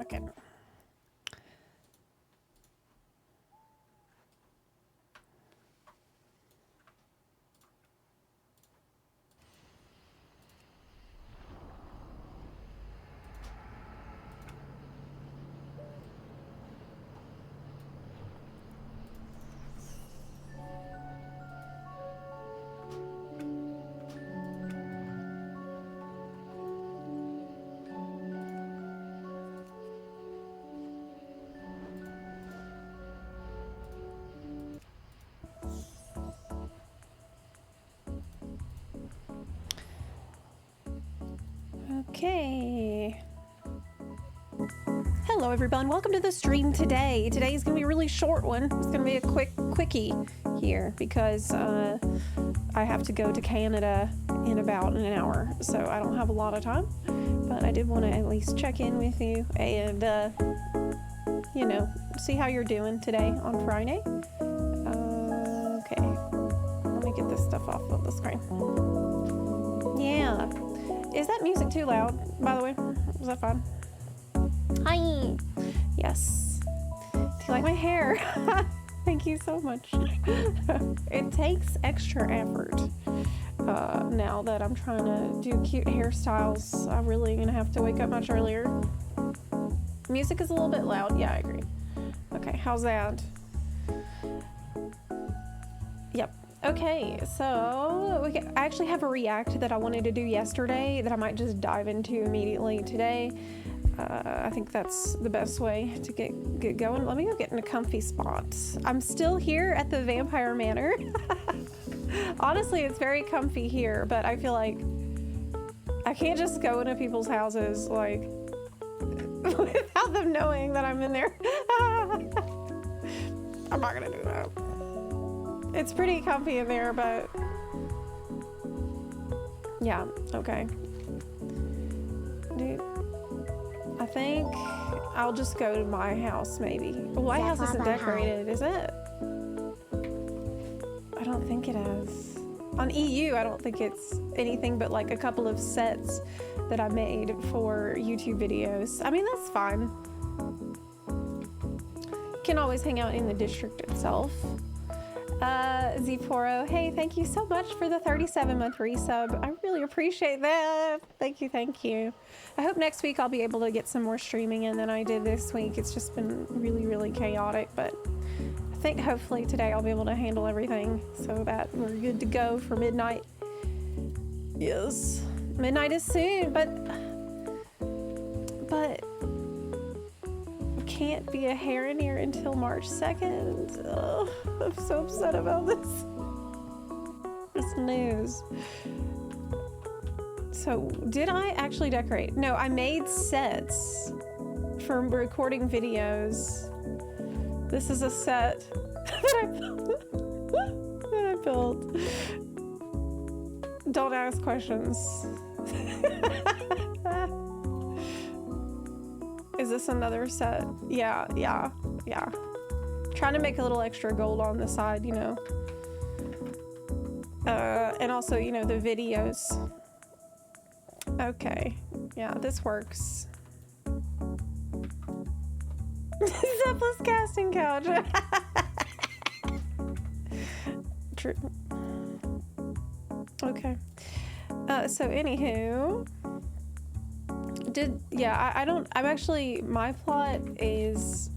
Okay. Okay. Hello everyone, welcome to the stream today. Today is going to be a really short one. It's going to be a quickie here because I have to go to Canada in about an hour, so I don't have a lot of time. But I did want to at least check in with you and, you know, see how you're doing today on Friday. Okay, let me get this stuff off of the screen. Yeah. Is that music too loud, by the way? Is that fine? Hi. Yes. Do you like my hair? Thank you so much. It takes extra effort. Now that I'm trying to do cute hairstyles, I'm really gonna have to wake up much earlier. Music is a little bit loud. Yeah, I agree. Okay, how's that? Yep. Okay, so I actually have a react that I wanted to do yesterday that I might just dive into immediately today. I think that's the best way to get going. Let me go get in a comfy spot. I'm still here at the Vampire Manor. Honestly, it's very comfy here, but I feel like I can't just go into people's houses like without them knowing that I'm in there. I'm not gonna do that. It's pretty comfy in there, but yeah, okay. Dude, I think I'll just go to my house maybe. The White House isn't decorated, is it? I don't think it is. On EU, I don't think it's anything but like a couple of sets that I made for YouTube videos. I mean, that's fine. Can always hang out in the district itself. Zeporo, hey, thank you so much for the 37-month resub. I really appreciate that. Thank you, thank you. I hope next week I'll be able to get some more streaming in than I did this week. It's just been really, really chaotic, but I think hopefully today I'll be able to handle everything so that we're good to go for midnight. Yes, midnight is soon, but can't be a hair in here until March 2nd. Oh, I'm so upset about this news. So did I actually decorate? No, I made sets for recording videos. This is a set that I built. Don't ask questions. Is this another set? Yeah. Trying to make a little extra gold on the side, you know. And also, you know, the videos. Okay. Yeah, this works. Zepla's casting couch. True. Okay. So anywho, I'm actually, my plot is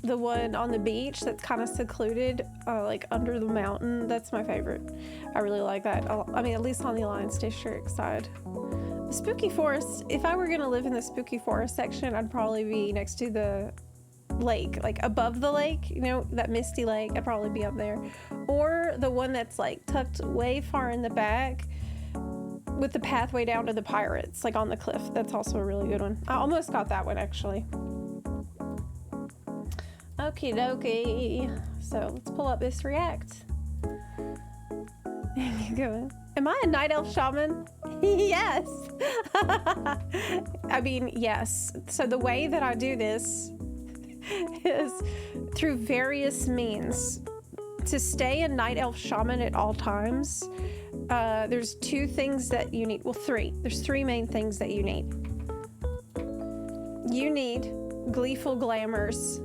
the one on the beach that's kind of secluded, like under the mountain. That's my favorite. I really like that. I mean, at least on the Alliance District side. The Spooky Forest, if I were gonna live in the Spooky Forest section, I'd probably be next to the lake, like above the lake, you know, that misty lake. I'd probably be up there. Or the one that's like tucked way far in the back with the pathway down to the pirates, like on the cliff. That's also a really good one. I almost got that one actually. Okie dokie. So let's pull up this React. Am I a night elf shaman? Yes. I mean, yes. So the way that I do this is through various means. To stay a night elf shaman at all times, there's two things that you need. Well, three. There's three main things that you need. You need gleeful glamours.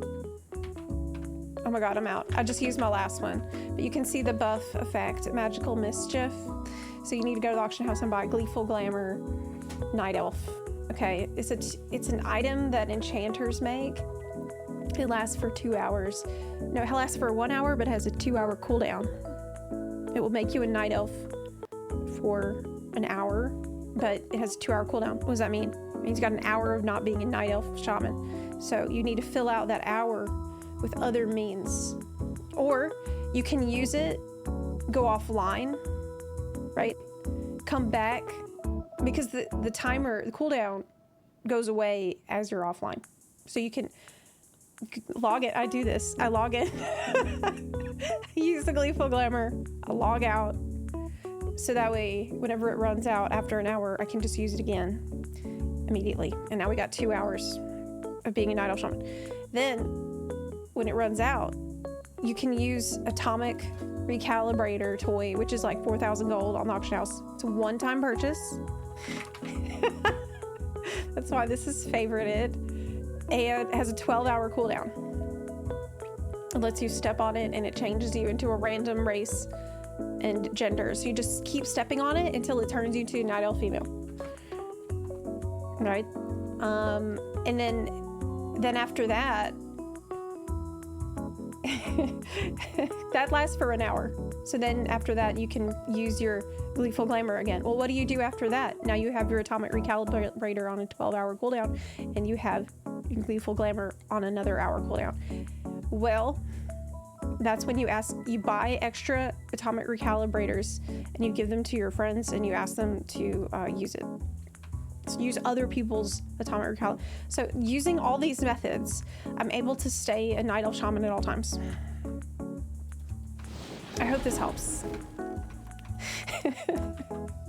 Oh my god, I'm out. I just used my last one. But you can see the buff effect, magical mischief. So you need to go to the auction house and buy Gleeful Glamour Night Elf. Okay, it's an item that enchanters make. It lasts for 2 hours. No, it lasts for 1 hour, but it has a 2-hour cooldown. It will make you a Night Elf for an hour, but it has a 2-hour cooldown. What does that mean? It means you got an hour of not being a Night Elf shaman. So you need to fill out that hour with other means. Or you can use it, go offline, right? Come back, because the timer, the cooldown goes away as you're offline. So you can log it. I do this. I log in. I use the Gleeful Glamour. I log out. So that way, whenever it runs out after an hour, I can just use it again immediately. And now we got 2 hours of being a Night Elf shaman. Then, when it runs out, you can use Atomic Recalibrator toy, which is like 4,000 gold on the auction house. It's a one-time purchase. That's why this is favorited. And it has a 12-hour cooldown. It lets you step on it and it changes you into a random race and gender. So you just keep stepping on it until it turns you to a Night Elf female. Right? And then after that, that lasts for an hour. So then after that, you can use your Gleeful Glamour again. Well, what do you do after that? Now you have your Atomic Recalibrator on a 12-hour cooldown, and you have your Gleeful Glamour on another hour cooldown. Well, that's when you buy extra Atomic Recalibrators, and you give them to your friends, and you ask them to use it. Use other people's Atomic Recalibrator. So using all these methods, I'm able to stay a Night Elf shaman at all times. I hope this helps.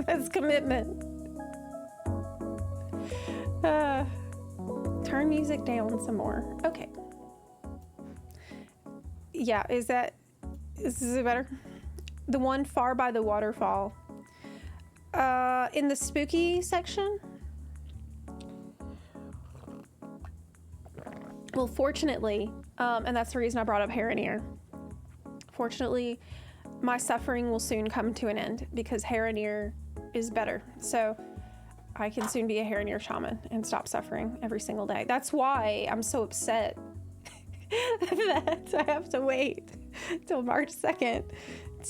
That's commitment. Turn music down some more. Okay. Yeah, is this better? The one far by the waterfall. In the spooky section. Well, fortunately, and that's the reason I brought up Haranier. Fortunately, my suffering will soon come to an end because Haranier is better. So I can soon be a Haranier shaman and stop suffering every single day. That's why I'm so upset that I have to wait till March 2nd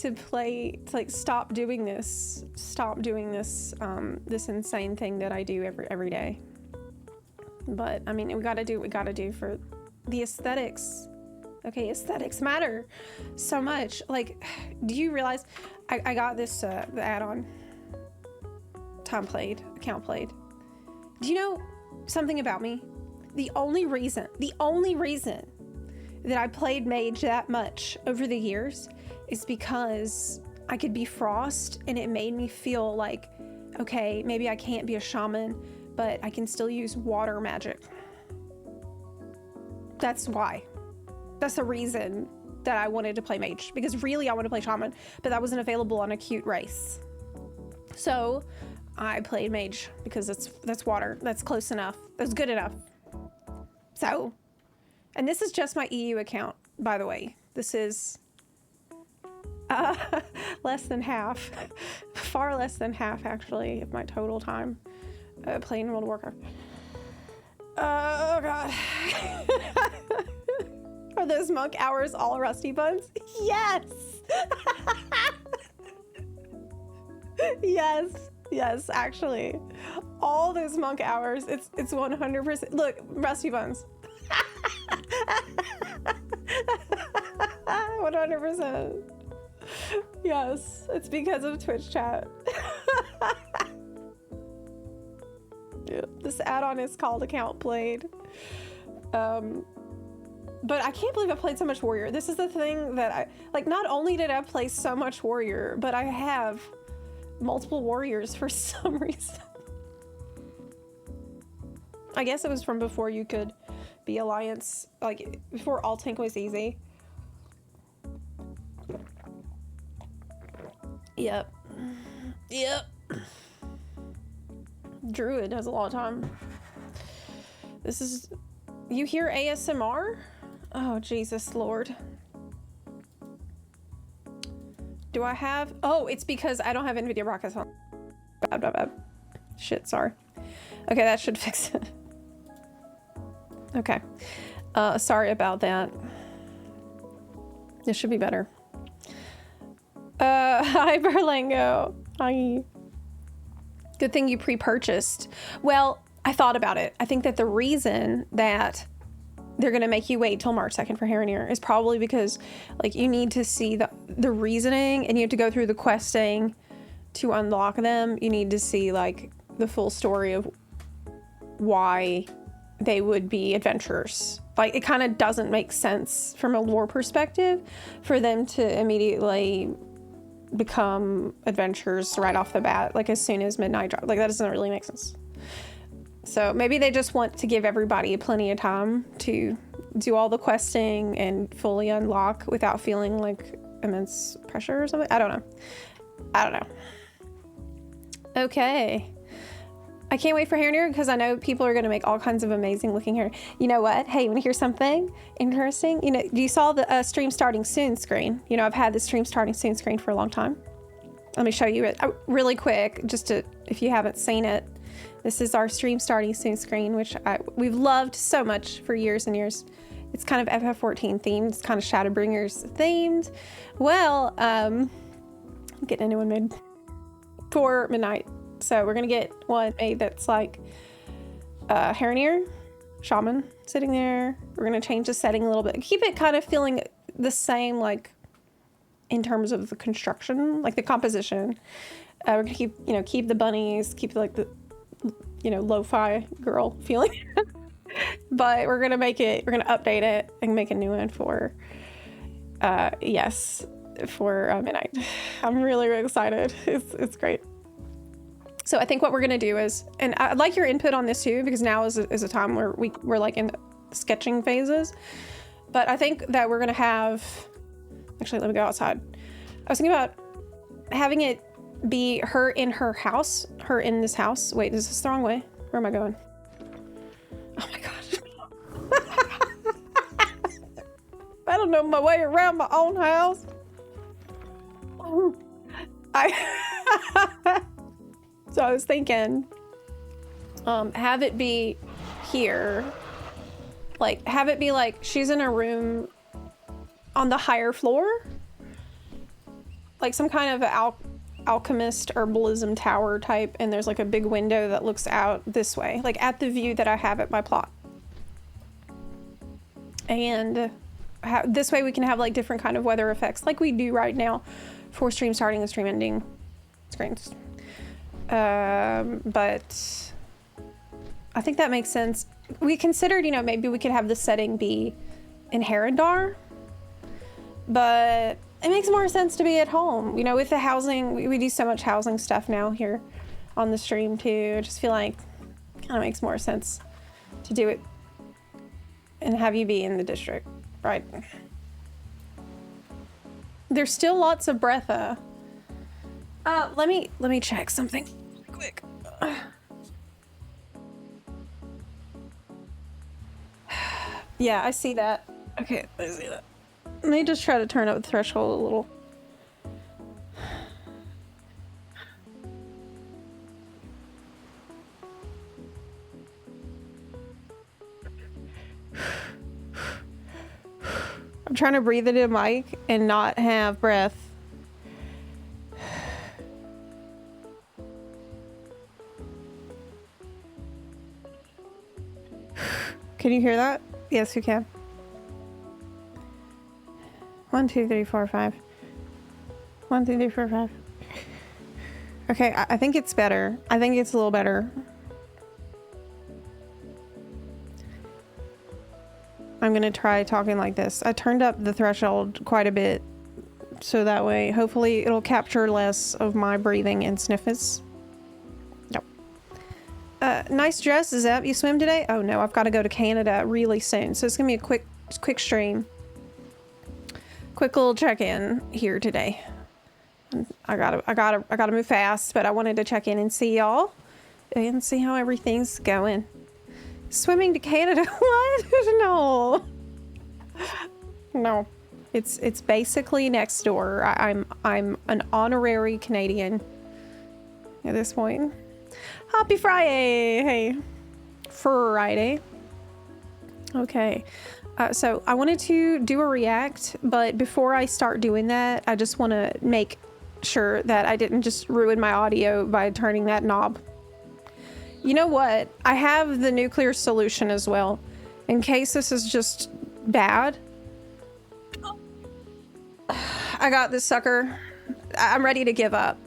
to stop doing this, this insane thing that I do every day. But I mean, we gotta do what we gotta do for the aesthetics. Okay, aesthetics matter so much. Like, do you realize I got this the add-on account played. Do you know something about me? The only reason that I played mage that much over the years is because I could be Frost, and it made me feel like, okay, maybe I can't be a shaman, but I can still use water magic. That's why. That's the reason that I wanted to play mage, because really I want to play shaman, but that wasn't available on a cute race. So I played mage because that's water. That's close enough. That's good enough. So, and this is just my EU account, by the way. This is less than half, far less than half actually of my total time playing World of Warcraft. Oh god. Are those monk hours all Rusty Buns? Yes! Yes, actually. All those monk hours, it's 100%. Look, Rusty Buns. 100%. Yes, it's because of Twitch chat. Yeah, this add-on is called Account Played. But I can't believe I played so much Warrior. This is the thing that I like. Not only did I play so much Warrior, but I have multiple Warriors for some reason. I guess it was from before you could be Alliance, like before all tank was easy. Yep. Druid has a lot of time. This is... You hear ASMR? Oh, Jesus Lord. Do I have... Oh, it's because I don't have NVIDIA broadcast on. Bad. Shit, sorry. Okay, that should fix it. Okay. Sorry about that. This should be better. Hi, Berlango. Hi. Good thing you pre-purchased. Well, I thought about it. I think that the reason that they're going to make you wait till March 2nd for Hair is probably because, like, you need to see the reasoning, and you have to go through the questing to unlock them. You need to see, like, the full story of why they would be adventurers. Like, it kind of doesn't make sense from a lore perspective for them to immediately become adventurers right off the bat, like as soon as midnight drop. Like, that doesn't really make sense. So maybe they just want to give everybody plenty of time to do all the questing and fully unlock without feeling like immense pressure or something. I don't know. Okay. I can't wait for Hair because I know people are going to make all kinds of amazing looking hair. You know what? Hey, you want to hear something interesting? You know, you saw the stream starting soon screen. You know, I've had the stream starting soon screen for a long time. Let me show you it really quick, just to, if you haven't seen it. This is our stream starting soon screen, which we've loved so much for years and years. It's kind of FF14 themed. It's kind of Shadowbringers themed. Well, I'm getting a new one made for midnight. So we're gonna get one made that's like Hair Shaman sitting there. We're gonna change the setting a little bit. Keep it kind of feeling the same, like in terms of the construction, like the composition. We're gonna keep the bunnies, keep like the lo-fi girl feeling. But we're gonna update it and make a new one for midnight. I'm really, really excited. It's great. So I think what we're gonna do is, and I'd like your input on this too, because now is a time where we're like in sketching phases. But I think that we're gonna have, actually let me go outside. I was thinking about having it be her in her house, her in this house. Wait, is this the wrong way? Where am I going? Oh my gosh. I don't know my way around my own house. So I was thinking, have it be here, like have it be like she's in a room on the higher floor, like some kind of alchemist herbalism tower type, and there's like a big window that looks out this way, like at the view that I have at my plot. And this way we can have like different kind of weather effects like we do right now for stream starting and stream ending screens. But I think that makes sense. We considered, maybe we could have the setting be in Herondar, but it makes more sense to be at home. With the housing, we do so much housing stuff now here on the stream too. I just feel like it kind of makes more sense to do it and have you be in the district, right? There's still lots of Breatha. Let me check something quick. Yeah, I see that. Okay, I see that. Let me just try to turn up the threshold a little. I'm trying to breathe into the mic and not have breath. Can you hear that? Yes, you can. 1, 2, 3, 4, 5. 1, 2, 3, 4, 5. Okay, I think it's better. I think it's a little better. I'm gonna try talking like this. I turned up the threshold quite a bit, so that way, hopefully, it'll capture less of my breathing and sniffles. Yep. Nice dress, Zep. You swim today? Oh no, I've got to go to Canada really soon, so it's gonna be a quick stream. Quick little check-in here today. I gotta move fast, but I wanted to check in and see y'all and see how everything's going. Swimming to Canada? What? No. No. It's basically next door. I'm an honorary Canadian at this point. Happy Friday! Hey. Friday. Okay. So I wanted to do a react, but before I start doing that, I just want to make sure that I didn't just ruin my audio by turning that knob. You know what? I have the nuclear solution as well. In case this is just bad. I got this sucker. I'm ready to give up.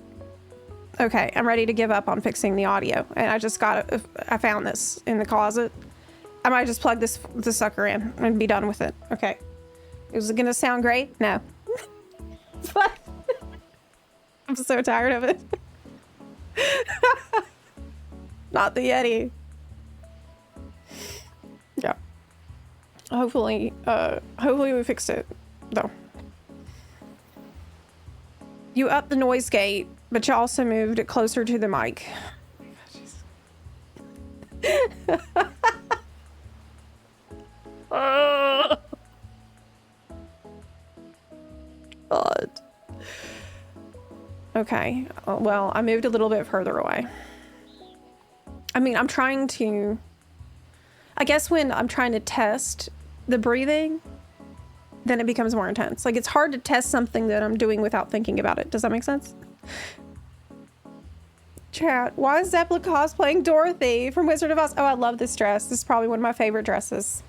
Okay, I'm ready to give up on fixing the audio. And I found this in the closet. I might just plug this sucker in and be done with it. Okay. Is it gonna sound great? No. But I'm so tired of it. Not the Yeti. Yeah. Hopefully we fixed it, though. You upped the noise gate, but you also moved it closer to the mic. God. Okay. Well, I moved a little bit further away. I mean, I'm trying to... I guess when I'm trying to test the breathing, then it becomes more intense. Like, it's hard to test something that I'm doing without thinking about it. Does that make sense? Chat, why is Zepla cosplaying Dorothy from Wizard of Oz? Oh, I love this dress. This is probably one of my favorite dresses.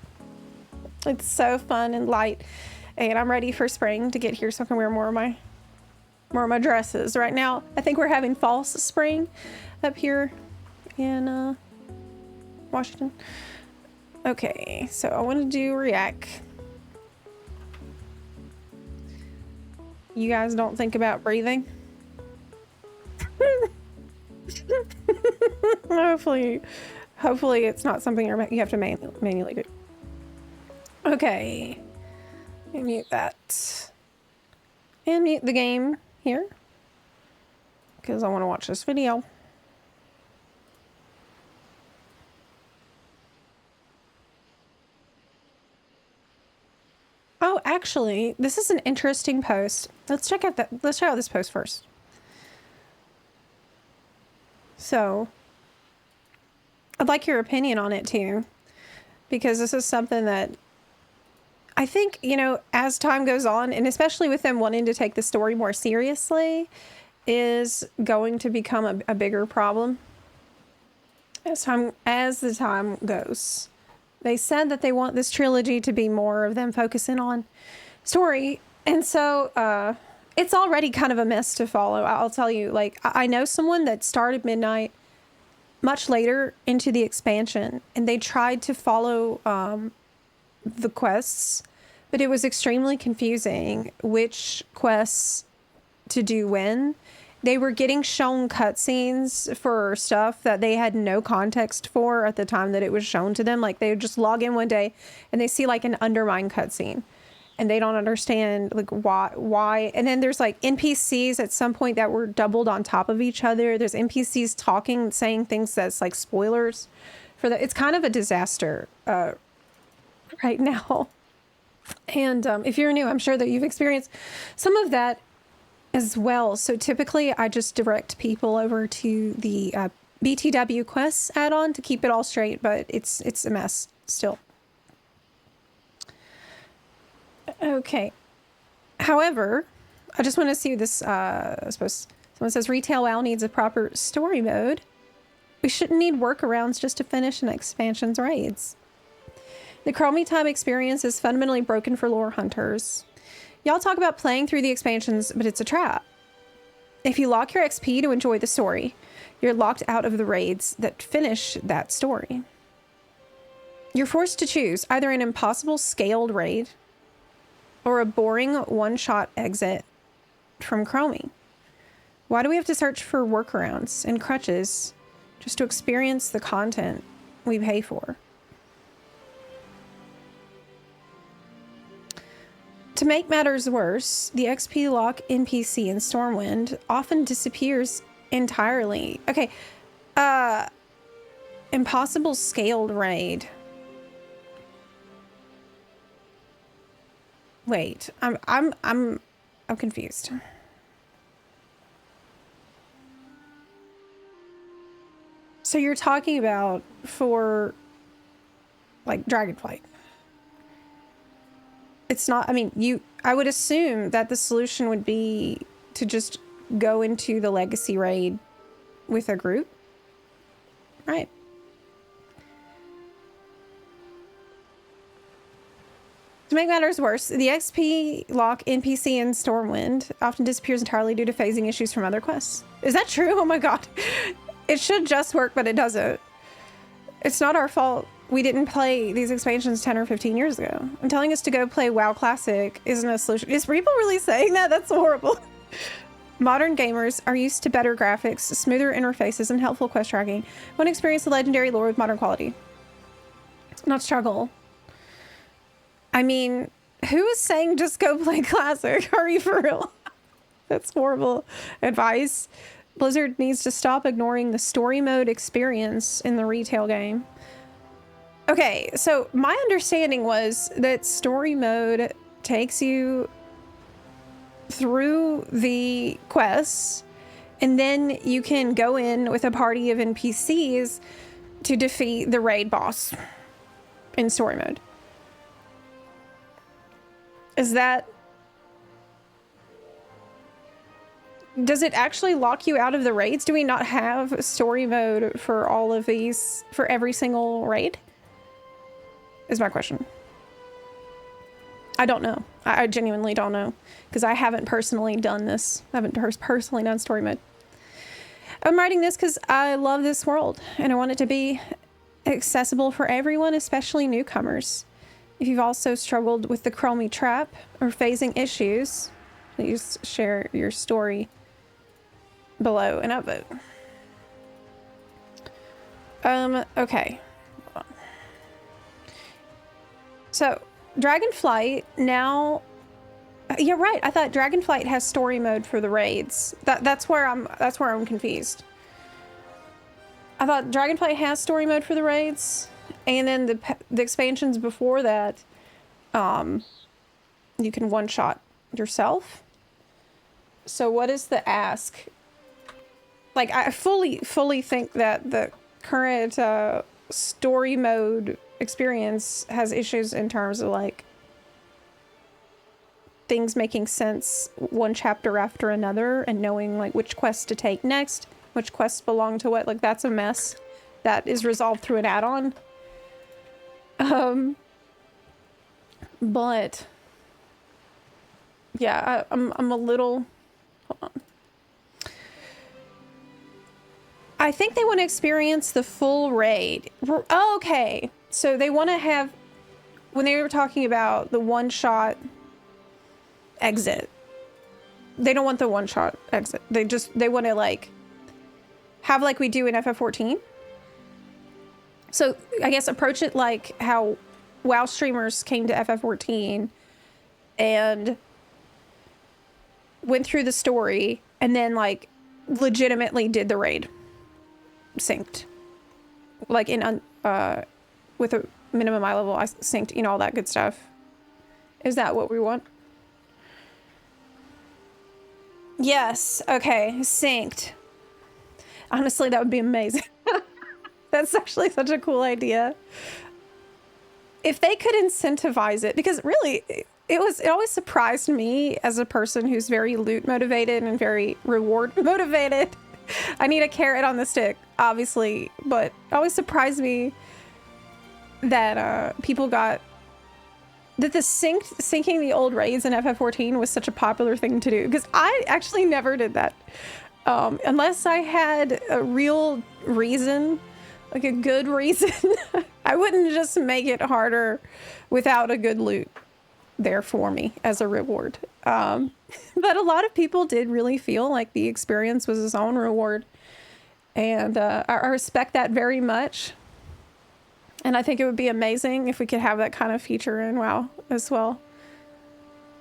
It's so fun and light. And I'm ready for spring to get here so I can wear more of my dresses. Right now, I think we're having false spring up here in Washington. Okay, so I want to do react. You guys don't think about breathing? Hopefully it's not something you have to manually do. Okay, let me mute that and mute the game here because I want to watch this video. Oh, actually, this is an interesting post. Let's check out this post first. So, I'd like your opinion on it too, because this is something that I think, you know, as time goes on, and especially with them wanting to take the story more seriously, is going to become a bigger problem as the time goes. They said that they want this trilogy to be more of them focusing on story. And so it's already kind of a mess to follow. I'll tell you, like, I know someone that started Midnight much later into the expansion, and they tried to follow the quests, but it was extremely confusing which quests to do when. They were getting shown cutscenes for stuff that they had no context for at the time that it was shown to them. Like, they would just log in one day and they see like an Undermine cutscene and they don't understand like why. And then there's like NPCs at some point that were doubled on top of each other. There's NPCs talking, saying things that's like spoilers for that. It's kind of a disaster right now. And if you're new, I'm sure that you've experienced some of that as well. So typically I just direct people over to the BTW quests add-on to keep it all straight, but it's a mess still. Okay. However, I just want to see this, I suppose someone says retail WoW needs a proper story mode. We shouldn't need workarounds just to finish an expansion's raids. The Chromie time experience is fundamentally broken for lore hunters. Y'all talk about playing through the expansions, but it's a trap. If you lock your XP to enjoy the story, you're locked out of the raids that finish that story. You're forced to choose either an impossible scaled raid or a boring one-shot exit from Chromie. Why do we have to search for workarounds and crutches just to experience the content we pay for? To make matters worse, the XP lock NPC in Stormwind often disappears entirely. Okay, impossible scaled raid. Wait, I'm confused. So you're talking about for like Dragonflight. It's not, I mean, I would assume that the solution would be to just go into the legacy raid with a group, right? To make matters worse, the XP lock NPC in Stormwind often disappears entirely due to phasing issues from other quests. Is that true? Oh my god. It should just work, but it doesn't. It's not our fault we didn't play these expansions 10 or 15 years ago. And telling us to go play WoW Classic isn't a solution. Is Reaper really saying that? That's horrible. Modern gamers are used to better graphics, smoother interfaces, and helpful quest tracking. Want to experience the legendary lore with modern quality. Not struggle. I mean, who is saying just go play Classic? Are you for real? That's horrible advice. Blizzard needs to stop ignoring the story mode experience in the retail game. Okay, so my understanding was that story mode takes you through the quests, and then you can go in with a party of NPCs to defeat the raid boss in story mode. Is that... Does it actually lock you out of the raids? Do we not have story mode for all of these, for every single raid? Is my question. I don't know. I genuinely don't know, because I haven't personally done this. I haven't personally done story mode. I'm writing this because I love this world, and I want it to be accessible for everyone, especially newcomers. If you've also struggled with the Chromie trap or phasing issues, please share your story below and upvote. Okay. So, Dragonflight now... You're right. I thought Dragonflight has story mode for the raids. That's where I'm confused. I thought Dragonflight has story mode for the raids, and then the expansions before that, you can one-shot yourself. So what is the ask? Like, I fully think that the current story mode experience has issues in terms of like things making sense one chapter after another and knowing like which quests to take next, which quests belong to what. Like, that's a mess that is resolved through an add-on. But yeah, I'm a little... Hold on. I think they want to experience the full raid. Oh, okay. So they want to have... When they were talking about the one-shot exit, they don't want the one-shot exit. They want to, like, have like we do in FF14. So I guess approach it like how WoW streamers came to FF14 and went through the story and then like legitimately did the raid. Synced. Like in with a minimum eye level, I synced, you know, all that good stuff. Is that what we want? Yes. Okay. Synced. Honestly, that would be amazing. That's actually such a cool idea. If they could incentivize it, because really, it always surprised me as a person who's very loot motivated and very reward motivated. I need a carrot on the stick, obviously, but it always surprised me that people got that the syncing the old raids in FF14 was such a popular thing to do, because I actually never did that unless I had a real reason, like a good reason. I wouldn't just make it harder without a good loot there for me as a reward. But a lot of people did really feel like the experience was its own reward, and I respect that very much. And I think it would be amazing if we could have that kind of feature in WoW as well.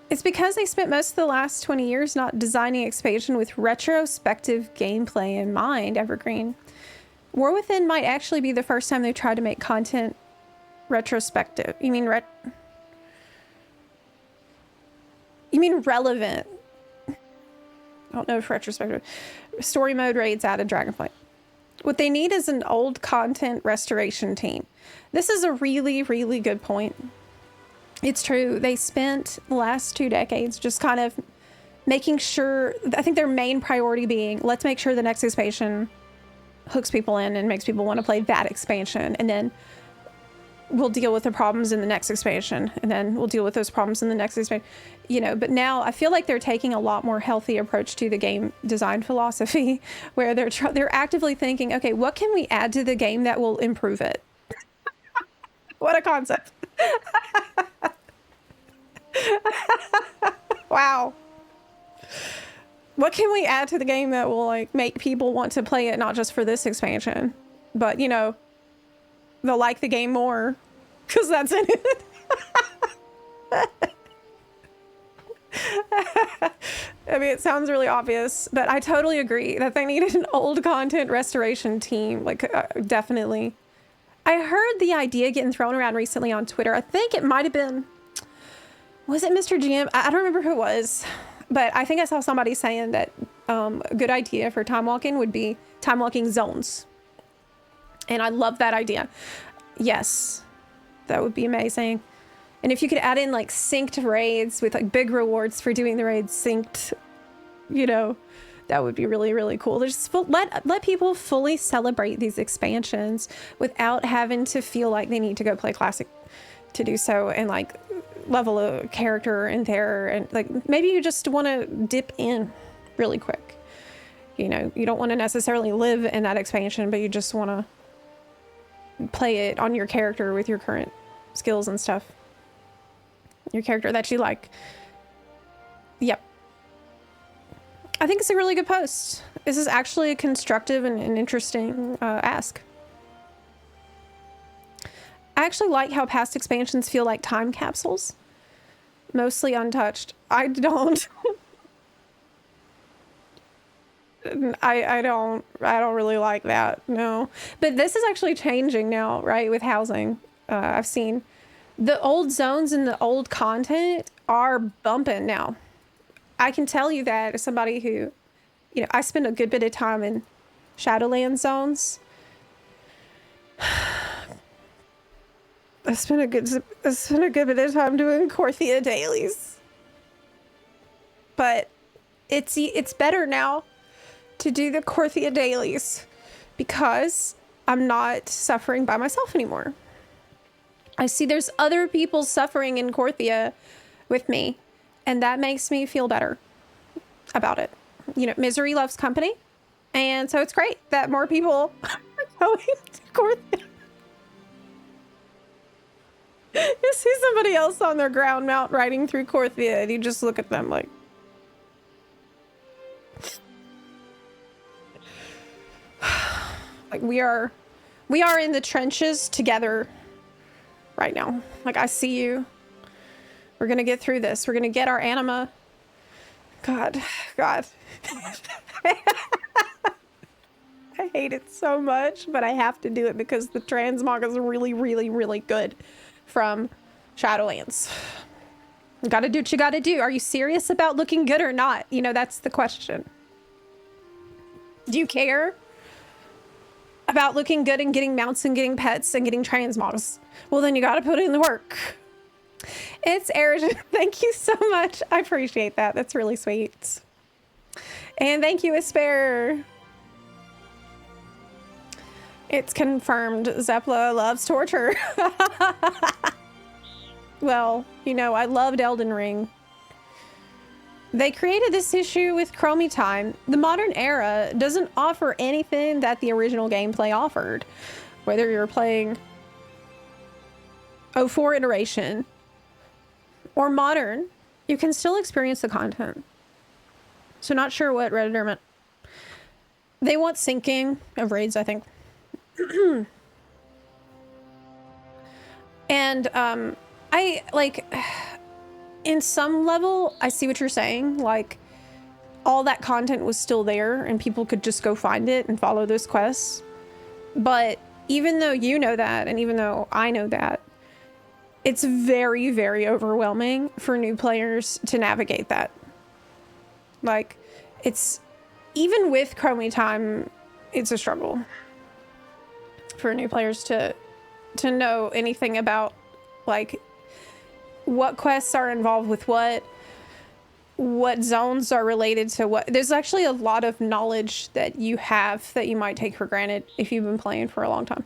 It's because they spent most of the last 20 years not designing expansion with retrospective gameplay in mind, Evergreen. War Within might actually be the first time they tried to make content retrospective. You mean relevant? I don't know if retrospective. Story mode raids added Dragonflight. What they need is an old content restoration team. This is a really, really good point. It's true. They spent the last 2 decades just kind of making sure, I think their main priority being, let's make sure the next expansion hooks people in and makes people want to play that expansion. And then we'll deal with the problems in the next expansion. And then we'll deal with those problems in the next expansion. You know, but now I feel like they're taking a lot more healthy approach to the game design philosophy, where they're actively thinking, okay, what can we add to the game that will improve it? What a concept. Wow. What can we add to the game that will like make people want to play it, not just for this expansion, but you know, they'll like the game more because that's in it. I mean, it sounds really obvious, but I totally agree that they needed an old content restoration team. Like, definitely. I heard the idea getting thrown around recently on Twitter. I think it might have been, was it Mr. GM? I don't remember who it was, but I think I saw somebody saying that a good idea for time walking would be time walking zones. And I love that idea. Yes, that would be amazing. And if you could add in like synced raids with like big rewards for doing the raids synced, you know, that would be really, really cool. Just let people fully celebrate these expansions without having to feel like they need to go play Classic to do so, and like level a character in there. And like, maybe you just want to dip in really quick. You know, you don't want to necessarily live in that expansion, but you just want to play it on your character with your current skills and stuff. Your character that you like. Yep. I think it's a really good post. This is actually a constructive and interesting ask. I actually like how past expansions feel like time capsules. Mostly untouched. I don't. I don't really like that, no. But this is actually changing now, right, with housing. I've seen the old zones and the old content are bumping now. I can tell you that as somebody who, you know, I spend a good bit of time in Shadowlands zones. I spent a good bit of time doing Korthia dailies. But it's better now to do the Korthia dailies because I'm not suffering by myself anymore. I see there's other people suffering in Korthia with me, and that makes me feel better about it. You know, misery loves company, and so it's great that more people are going to Korthia. You see somebody else on their ground mount riding through Korthia, and you just look at them like, like we are in the trenches together right now. Like, I see you. We're gonna get through this. We're gonna get our anima. God. I hate it so much, but I have to do it because the transmog is really, really, really good from Shadowlands. You gotta do what you gotta do. Are you serious about looking good or not? You know, that's the question. Do you care about looking good and getting mounts and getting pets and getting transmogs? Well, then you gotta put in the work. It's Erin. Thank you so much. I appreciate that. That's really sweet. And thank you, Asper. It's confirmed Zepla loves torture. Well, you know, I loved Elden Ring. They created this issue with Chromie Time. The modern era doesn't offer anything that the original gameplay offered. Whether you're playing 04 iteration or modern, you can still experience the content. So not sure what Redditor meant. They want syncing of raids, I think. And I like, in some level, I see what you're saying. Like, all that content was still there and people could just go find it and follow those quests. But even though you know that, and even though I know that, it's very, very overwhelming for new players to navigate that. Like, it's, even with Chromie Time, it's a struggle for new players to know anything about, like, what quests are involved with what zones are related to what. There's actually a lot of knowledge that you have that you might take for granted if you've been playing for a long time.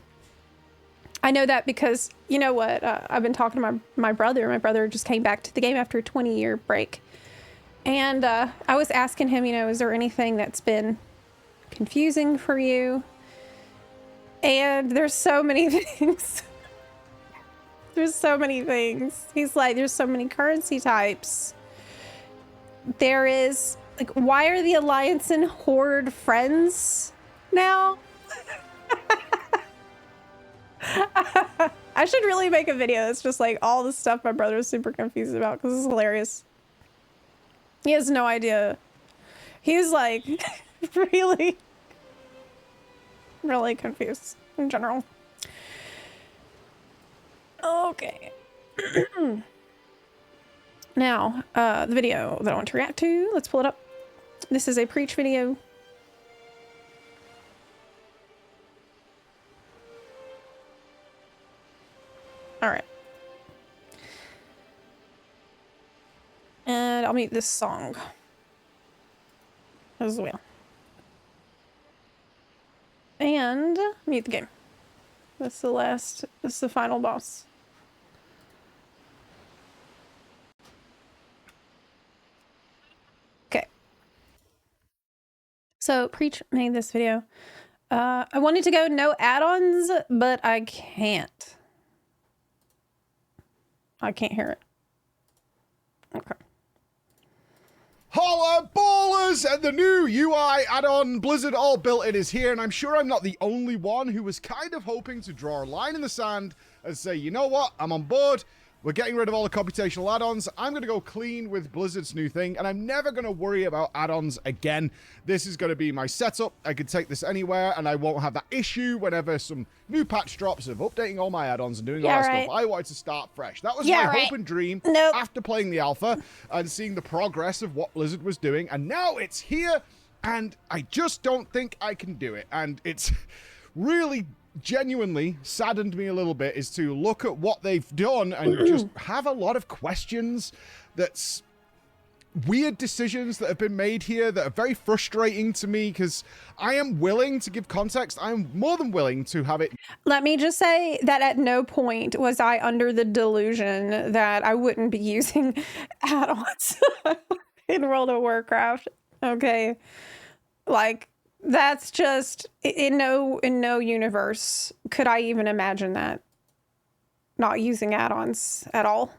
I know that because, you know what, I've been talking to my brother. My brother just came back to the game after a 20-year break. And I was asking him, you know, is there anything that's been confusing for you? And there's so many things. There's so many things. He's like, there's so many currency types. There is, like, why are the Alliance and Horde friends now? I should really make a video that's just like all the stuff my brother is super confused about, because it's hilarious. He has no idea. He's like really, really confused in general. Okay. Now, the video that I want to react to, let's pull it up. This is a Preach video. All right. And I'll mute this song as well. And mute the game. That's the final boss. Okay. So Preach made this video. I wanted to go no add-ons, but I can't. I can't hear it. Okay. Holla ballers! And the new UI add-on Blizzard all built in is here, and I'm sure I'm not the only one who was kind of hoping to draw a line in the sand and say, you know what, I'm on board. We're getting rid of all the computational add-ons. I'm going to go clean with Blizzard's new thing, and I'm never going to worry about add-ons again. This is going to be my setup. I can take this anywhere, and I won't have that issue whenever some new patch drops of updating all my add-ons and doing all that stuff. I wanted to start fresh. That was my hope and dream after playing the alpha and seeing the progress of what Blizzard was doing, and now it's here, and I just don't think I can do it. And it's really genuinely saddened me a little bit is to look at what they've done and just have a lot of questions. That's weird decisions that have been made here that are very frustrating to me, because I am willing to give context. I'm more than willing to have it. Let me just say that at no point was I under the delusion that I wouldn't be using add-ons in World of Warcraft. Okay. Like, that's just in no universe could I even imagine that not using add-ons at all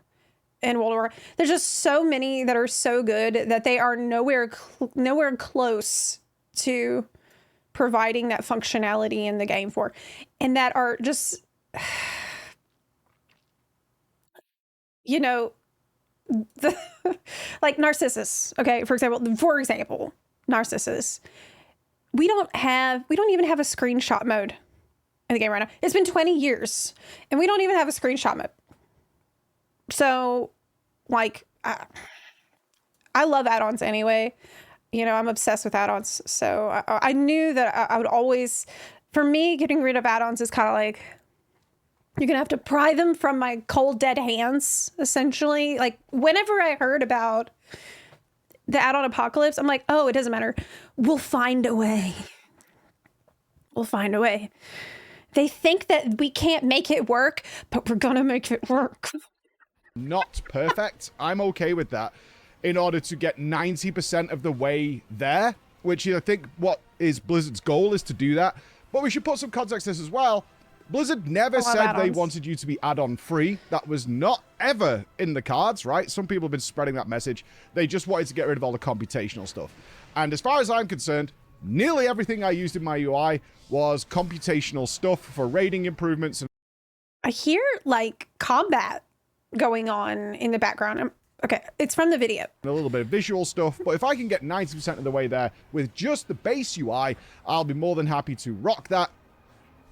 in World of Warcraft. There's just so many that are so good that they are nowhere close to providing that functionality in the game for, and that are just, you know, the like Narcissus. Okay, for example, Narcissus. We don't even have a screenshot mode in the game right now. It's been 20 years and we don't even have a screenshot mode. So, like, I love add-ons anyway. You know, I'm obsessed with add-ons. So I knew that I would always, for me, getting rid of add-ons is kind of like, You're going to have to pry them from my cold, dead hands, essentially. Like, whenever I heard about the add-on apocalypse, I'm like, oh, it doesn't matter. We'll find a way. We'll find a way. They think that we can't make it work, but we're going to make it work. Not perfect. I'm okay with that in order to get 90% of the way there, which I think what is Blizzard's goal is to do that. But we should put some context to this as well. Blizzard never said they wanted you to be add-on free. That was not ever in the cards, right? Some people have been spreading that message. They just wanted to get rid of all the computational stuff. And as far as I'm concerned, nearly everything I used in my UI was computational stuff for rating improvements. I hear, like, combat going on in the background. Okay, it's from the video. A little bit of visual stuff, but if I can get 90% of the way there with just the base UI, I'll be more than happy to rock that.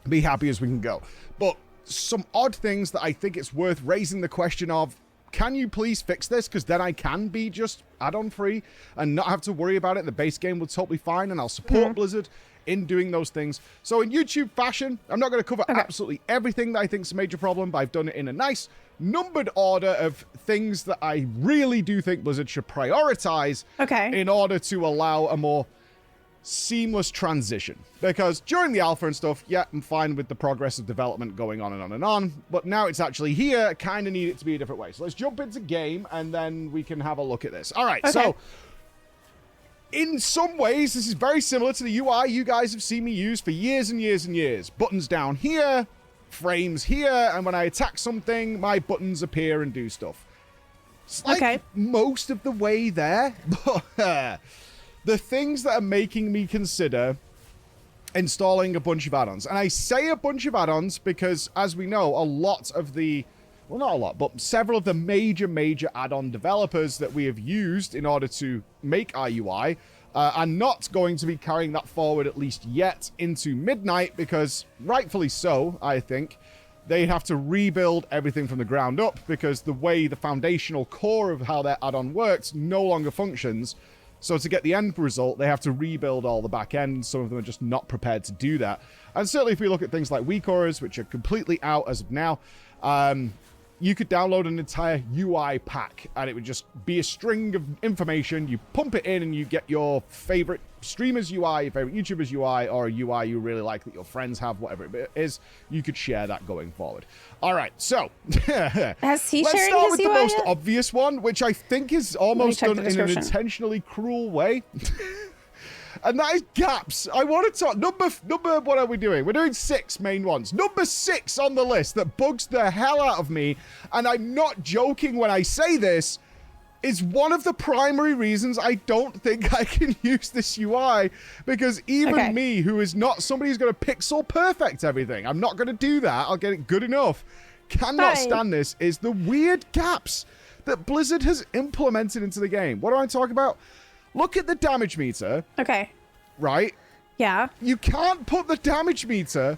Be happy as we can go. But some odd things that I think it's worth raising the question of, can you please fix this? Because then I can be just add-on free and not have to worry about it. The base game will totally fine, and I'll support Blizzard in doing those things. So in YouTube fashion, I'm not going to cover absolutely everything that I think is a major problem, but I've done it in a nice numbered order of things that I really do think Blizzard should prioritize in order to allow a more seamless transition. Because during the alpha and stuff, yeah, I'm fine with the progress of development going on and on and on, but now it's actually here, I kind of need it to be a different way. So let's jump into game and then we can have a look at this. All right, so in some ways, this is very similar to the UI you guys have seen me use for years and years and years. Buttons down here, frames here, and when I attack something, my buttons appear and do stuff. It's like most of the way there, but the things that are making me consider installing a bunch of add-ons. And I say a bunch of add-ons because, as we know, a lot of the, well, not a lot, but several of the major add-on developers that we have used in order to make our UI are not going to be carrying that forward, at least yet, into Midnight, because rightfully so, I think, they have to rebuild everything from the ground up because the way the foundational core of how their add-on works no longer functions. So to get the end result, they have to rebuild all the back end. Some of them are just not prepared to do that. And certainly if we look at things like WeCores, which are completely out as of now, you could download an entire UI pack and it would just be a string of information. You pump it in and you get your favorite streamer's UI, your favorite YouTuber's UI, or a UI you really like that your friends have, whatever it is. You could share that going forward. All right, so let's start with the most obvious one, which I think is almost done in an intentionally cruel way. And that is gaps. I want to talk. Number, what are we doing? We're doing 6 main ones. Number 6 on the list that bugs the hell out of me, and I'm not joking when I say this, is one of the primary reasons I don't think I can use this UI, because even me, who is not somebody who's going to pixel perfect everything, I'm not going to do that. I'll get it good enough. Cannot stand this, is the weird gaps that Blizzard has implemented into the game. What am I talking about? Look at the damage meter. Okay. Right? Yeah. You can't put the damage meter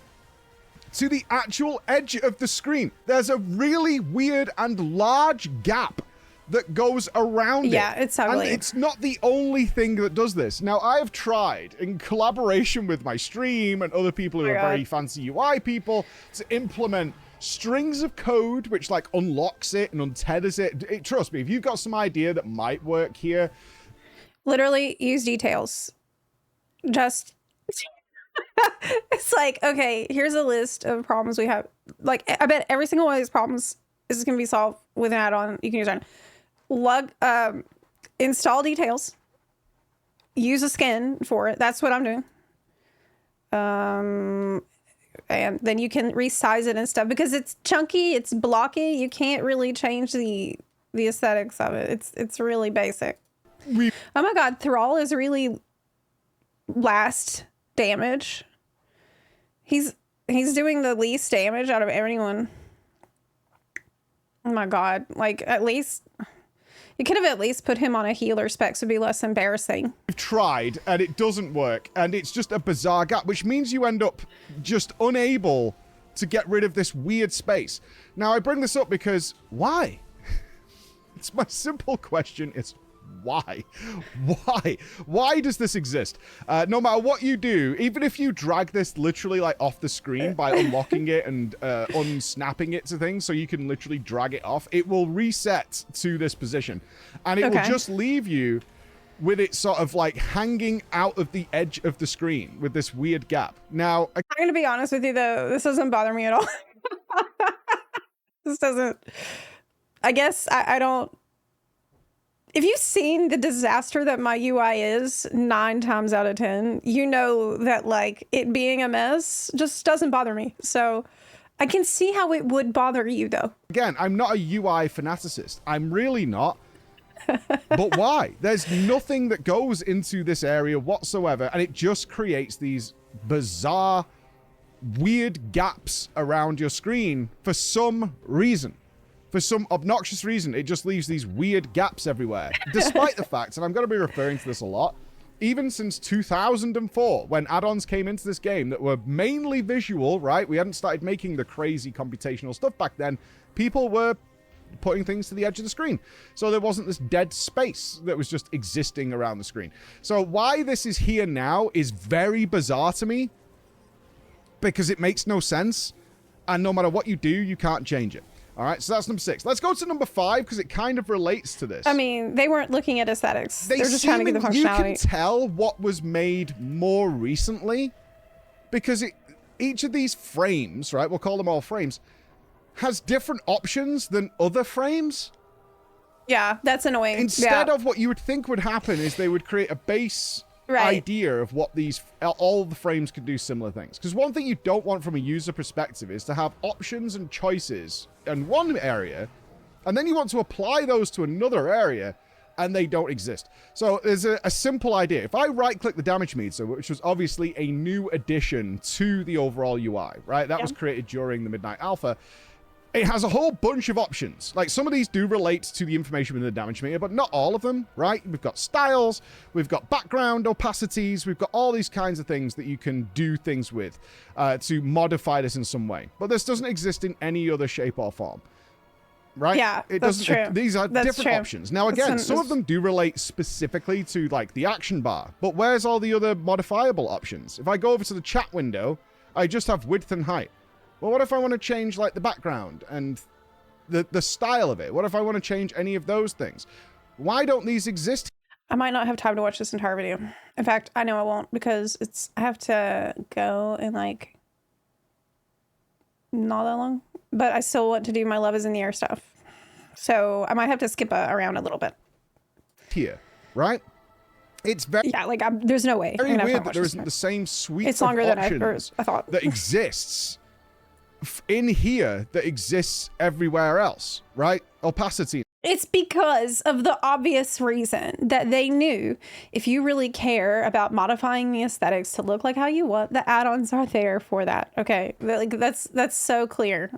to the actual edge of the screen. There's a really weird and large gap that goes around it. Yeah, it's ugly. And it's not the only thing that does this. Now, I have tried, in collaboration with my stream and other people who are very fancy UI people, to implement strings of code which, like, unlocks it and untethers it. Trust me, if you've got some idea that might work here, literally use details. Just it's like, okay, here's a list of problems we have. Like, I bet every single one of these problems is going to be solved with an add-on. You can use on install details, use a skin for it. That's what I'm doing. And then you can resize it and stuff because it's chunky, it's blocky. You can't really change the aesthetics of it. It's really basic. Oh my god, Thrall is really last damage. He's doing the least damage out of anyone. Oh my god, like, at least you could have at least put him on a healer spec so it'd be less embarrassing. We've tried and it doesn't work, and it's just a bizarre gap, which means you end up just unable to get rid of this weird space. Now, I bring this up because why? It's my simple question is why? Why does this exist? No matter what you do, even if you drag this literally like off the screen by unlocking it and unsnapping it to things so you can literally drag it off, it will reset to this position. And it will just leave you with it sort of like hanging out of the edge of the screen with this weird gap. Now, I'm going to be honest with you though, this doesn't bother me at all. This doesn't, I guess I don't, if you've seen the disaster that my UI is 9 times out of 10, you know that like it being a mess just doesn't bother me. So I can see how it would bother you though. Again, I'm not a UI fanaticist. I'm really not. But why? There's nothing that goes into this area whatsoever, and it just creates these bizarre, weird gaps around your screen for some reason. For some obnoxious reason, it just leaves these weird gaps everywhere. Despite the fact, and I'm going to be referring to this a lot, even since 2004, when add-ons came into this game that were mainly visual, right? We hadn't started making the crazy computational stuff back then. People were putting things to the edge of the screen. So there wasn't this dead space that was just existing around the screen. So why this is here now is very bizarre to me because it makes no sense. And no matter what you do, you can't change it. All right, so that's number 6. Let's go to number 5 because it kind of relates to this. I mean, they weren't looking at aesthetics. They're just trying to get the functionality. You can tell what was made more recently because each of these frames, right, we'll call them all frames, has different options than other frames. Yeah, that's annoying. Instead of what you would think would happen is they would create a base idea of what all the frames could do similar things. Because one thing you don't want from a user perspective is to have options and choices in one area, and then you want to apply those to another area, and they don't exist. So there's a simple idea. If I right-click the damage meter, which was obviously a new addition to the overall UI, right? That was created during the Midnight Alpha. It has a whole bunch of options. Like, some of these do relate to the information within the damage meter, but not all of them, right? We've got styles, we've got background opacities, we've got all these kinds of things that you can do things with to modify this in some way. But this doesn't exist in any other shape or form, right? Yeah, that's true. These are different options. Now, again, some of them do relate specifically to, like, the action bar, but where's all the other modifiable options? If I go over to the chat window, I just have width and height. Well, what if I want to change, like, the background and the style of it? What if I want to change any of those things? Why don't these exist? I might not have time to watch this entire video. In fact, I know I won't because I have to go in, like, not that long. But I still want to do my Love is in the Air stuff. So I might have to skip around a little bit. Here, right? It's very... Yeah, like, there's no way. Very weird that there isn't the same suite it's longer than I thought. that exists in here that exists everywhere else, right? Opacity. It's because of the obvious reason that they knew if you really care about modifying the aesthetics to look like how you want, the add-ons are there for that. Okay, like that's so clear.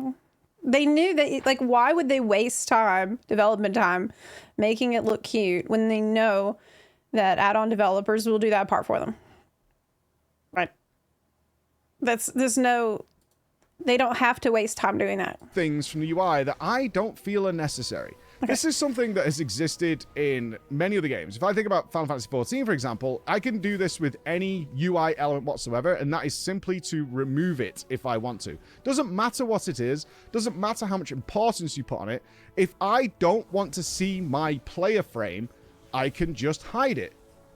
They knew that, like, why would they waste development time, making it look cute when they know that add-on developers will do that part for them? Right. They don't have to waste time doing that. Things from the UI that I don't feel are necessary. Okay. This is something that has existed in many other games. If I think about Final Fantasy XIV, for example, I can do this with any UI element whatsoever, and that is simply to remove it if I want to. Doesn't matter what it is, doesn't matter how much importance you put on it. If I don't want to see my player frame, I can just hide it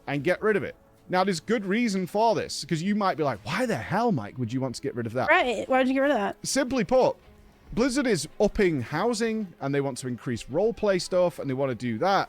and get rid of it. Now, there's good reason for this, because you might be like, why the hell, Mike, would you want to get rid of that? Right. Why would you get rid of that? Simply put, Blizzard is upping housing, and they want to increase roleplay stuff, and they want to do that.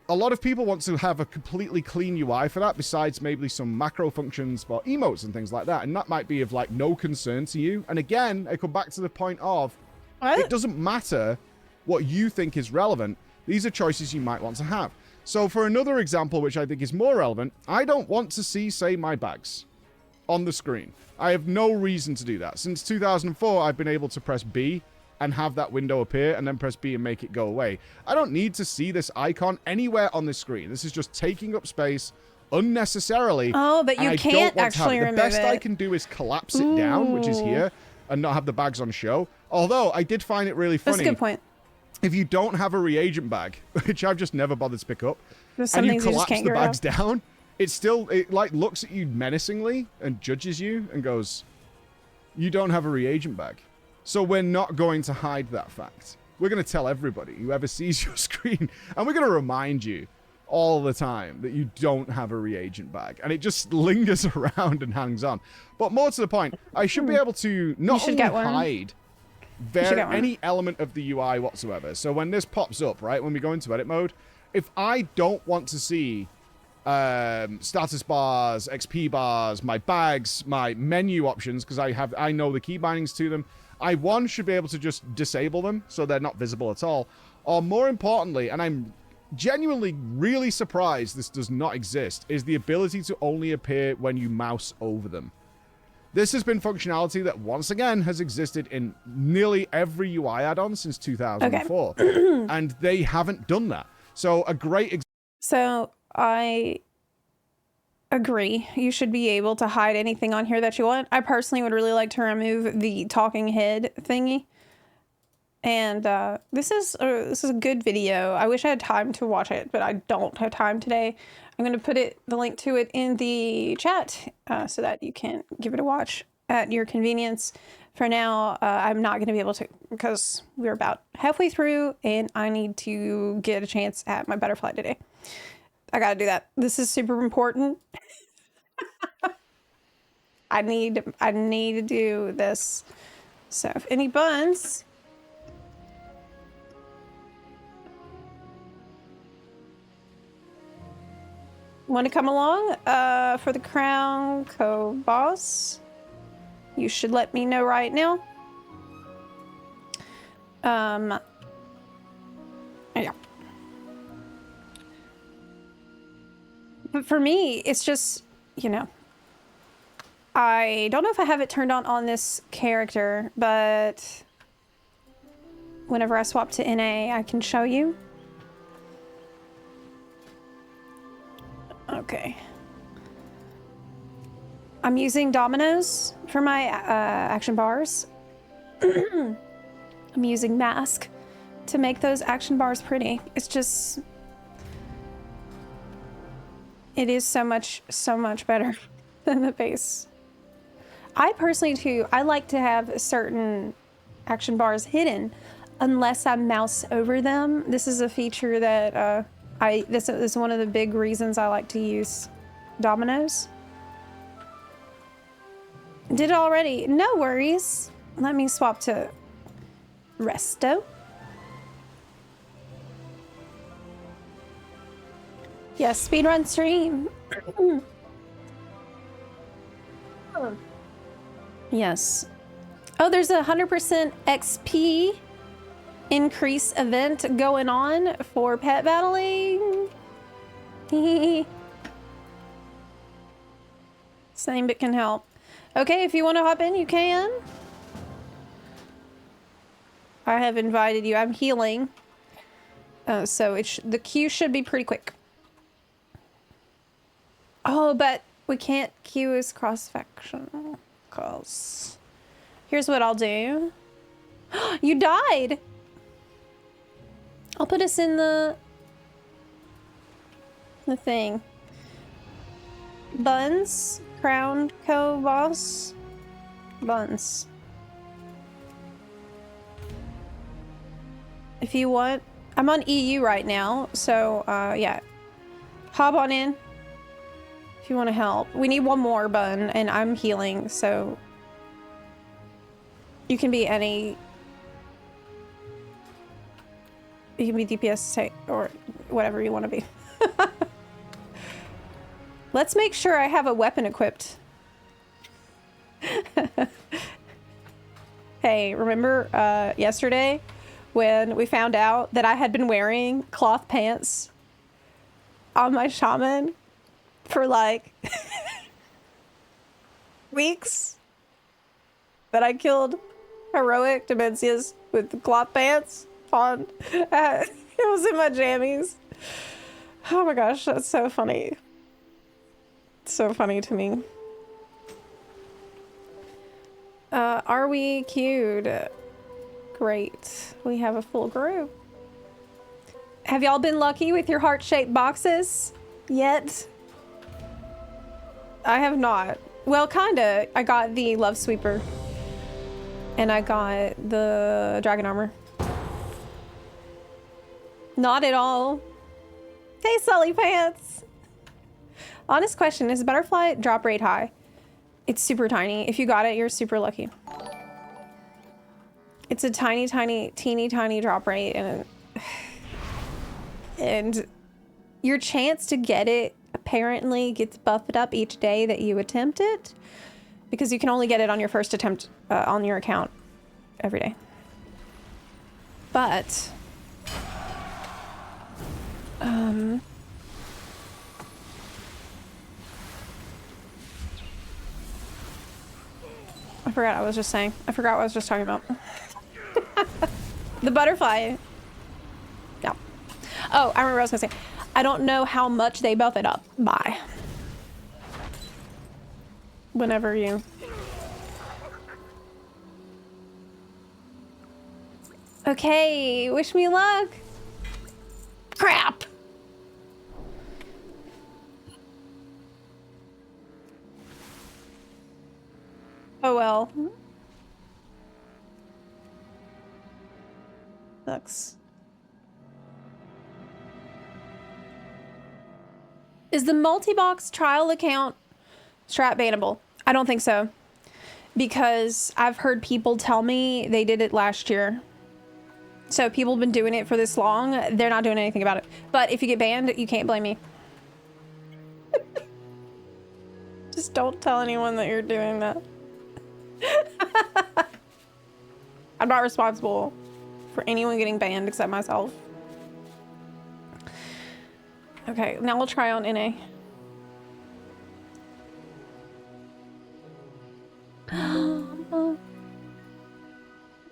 A lot of people want to have a completely clean UI for that, besides maybe some macro functions for emotes and things like that, and that might be of, like, no concern to you. And again, I come back to the point of, it doesn't matter what you think is relevant. These are choices you might want to have. So for another example, which I think is more relevant, I don't want to see, say, my bags on the screen. I have no reason to do that. Since 2004, I've been able to press B and have that window appear and then press B and make it go away. I don't need to see this icon anywhere on this screen. This is just taking up space unnecessarily. Oh, but you can't actually remove it. The best I can do is collapse it down, which is here, and not have the bags on show. Although, I did find it really funny. That's a good point. if you don't have a reagent bag, which I've just never bothered to pick up, There's some and you things you just collapse can't the get rid bags down, it like looks at you menacingly and judges you and goes, you don't have a reagent bag. So we're not going to hide that fact. We're going to tell everybody, whoever sees your screen, and we're going to remind you all the time that you don't have a reagent bag. And it just lingers around and hangs on. But more to the point, I should be able to not only hide any element of the UI whatsoever. So when this pops up, right, when we go into edit mode, if I don't want to see status bars, XP bars, my bags, my menu options, because I know the key bindings to them, I should be able to just disable them so they're not visible at all. Or more importantly, and I'm genuinely really surprised this does not exist, is the ability to only appear when you mouse over them. This has been functionality that, once again, has existed in nearly every UI add-on since 2004. Okay. And they haven't done that. So a great So I agree. You should be able to hide anything on here that you want. I personally would really like to remove the talking head thingy. And this is a good video. I wish I had time to watch it, but I don't have time today. I'm going to put the link to it in the chat so that you can give it a watch at your convenience. For now, I'm not going to be able to because we're about halfway through and I need to get a chance at my butterfly today. I got to do that. This is super important. I need to do this. So if any buns... want to come along for the crown co-boss, you should let me know right now. Yeah. But for me, it's just, you know, I don't know if I have it turned on this character, but whenever I swap to NA, I can show you. Okay. I'm using dominoes for my action bars. I'm using mask to make those action bars pretty. It's just... it is so much better than the base. I personally, too, I like to have certain action bars hidden unless I mouse over them. This is a feature that... this is one of the big reasons I like to use dominoes. Did it already? No worries. Let me swap to Resto. Yes, speedrun stream. Yes. Oh, there's a 100% XP increase event going on for pet battling. Same but can help. Okay, if you want to hop in, you can. I have invited you. I'm healing. So the queue should be pretty quick. Oh, but we can't queue as cross-faction. Cause here's what I'll do. You died! I'll put us in the thing. Buns, crown co-boss, buns. If you want, I'm on EU right now, so yeah. Hop on in if you want to help. We need one more bun, and I'm healing, so you can be any. You can be DPS or whatever you want to be. Let's make sure I have a weapon equipped. Hey, remember yesterday when we found out that I had been wearing cloth pants on my shaman for like weeks? That I killed heroic Demencias with cloth pants on. It was in my jammies. Oh my gosh, that's so funny. So funny to me. Are we queued? Great. We have a full group. Have y'all been lucky with your heart-shaped boxes yet? I have not. Well, kinda. I got the Love Sweeper. And I got the Dragon Armor. Not at all. Hey, Sully Pants! Honest question, is butterfly drop rate high? It's super tiny. If you got it, you're super lucky. It's a tiny, teeny tiny drop rate, and your chance to get it apparently gets buffed up each day that you attempt it, because you can only get it on your first attempt on your account every day. But I forgot what I was just saying. I forgot what I was just talking about. The butterfly. Yeah. Oh, I remember what I was gonna say. I don't know how much they buff it up by. Whenever you... Okay, wish me luck. Crap. Oh well. Sucks. Is the multi-box trial account strat bannable? I don't think so. Because I've heard people tell me they did it last year. So people have been doing it for this long, they're not doing anything about it. But if you get banned, you can't blame me. Just don't tell anyone that you're doing that. I'm not responsible for anyone getting banned except myself. Okay, now we'll try on NA.